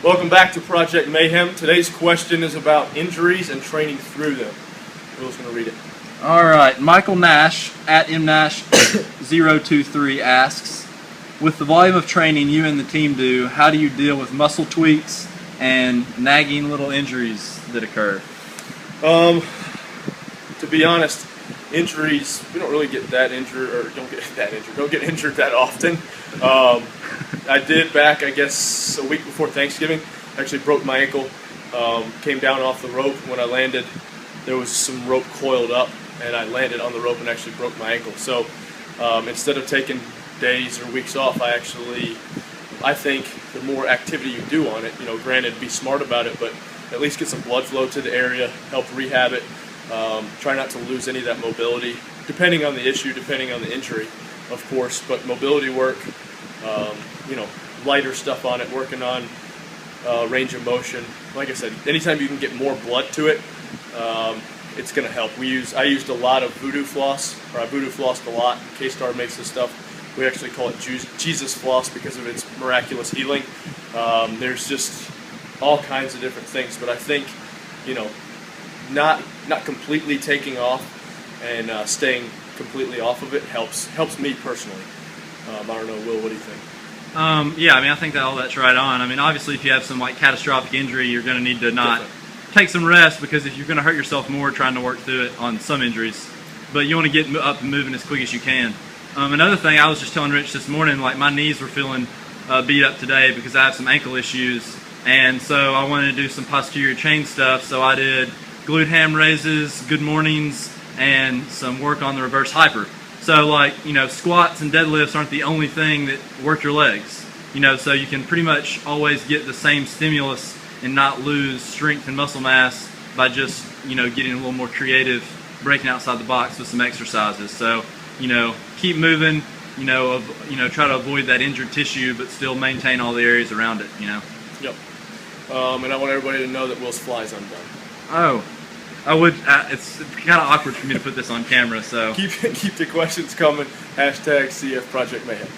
Welcome back to Project Mayhem. Today's question is about injuries and training through them. Will's going to read it. All right, Michael Nash at mnash023 asks, with the volume of training you and the team do, how do you deal with muscle tweaks and nagging little injuries that occur? To be honest, injuries, we don't really get that injured, or don't get injured that often. I did back, I guess, a week before Thanksgiving. Actually broke my ankle. Came down off the rope. When I landed, there was some rope coiled up, and I landed on the rope and actually broke my ankle. So instead of taking days or weeks off, I think the more activity you do on it, granted, be smart about it, but at least get some blood flow to the area, help rehab it. Try not to lose any of that mobility, depending on the issue, depending on the injury, of course. But mobility work, lighter stuff on it, working on range of motion. Like I said, anytime you can get more blood to it, it's going to help. I used a lot of voodoo floss, or I voodoo flossed a lot. K-Star makes this stuff. We actually call it Jesus floss because of its miraculous healing. There's just all kinds of different things, but I think, not completely taking off and staying completely off of it helps me personally. I don't know, Will, what do you think? Yeah, I think that all that's right on. Obviously, if you have some catastrophic injury, you're going to need to not take some rest, because if you're going to hurt yourself more trying to work through it on some injuries, but you want to get up and moving as quick as you can. Another thing, I was just telling Rich this morning, my knees were feeling beat up today because I have some ankle issues, and so I wanted to do some posterior chain stuff. So I did glute ham raises, good mornings, and some work on the reverse hyper. So squats and deadlifts aren't the only thing that work your legs. So you can pretty much always get the same stimulus and not lose strength and muscle mass by just, getting a little more creative, breaking outside the box with some exercises. So, keep moving, try to avoid that injured tissue, but still maintain all the areas around it, Yep. And I want everybody to know that Will's fly's undone. Oh. I would. It's kind of awkward for me to put this on camera, so keep the questions coming. #CFProjectmayhem.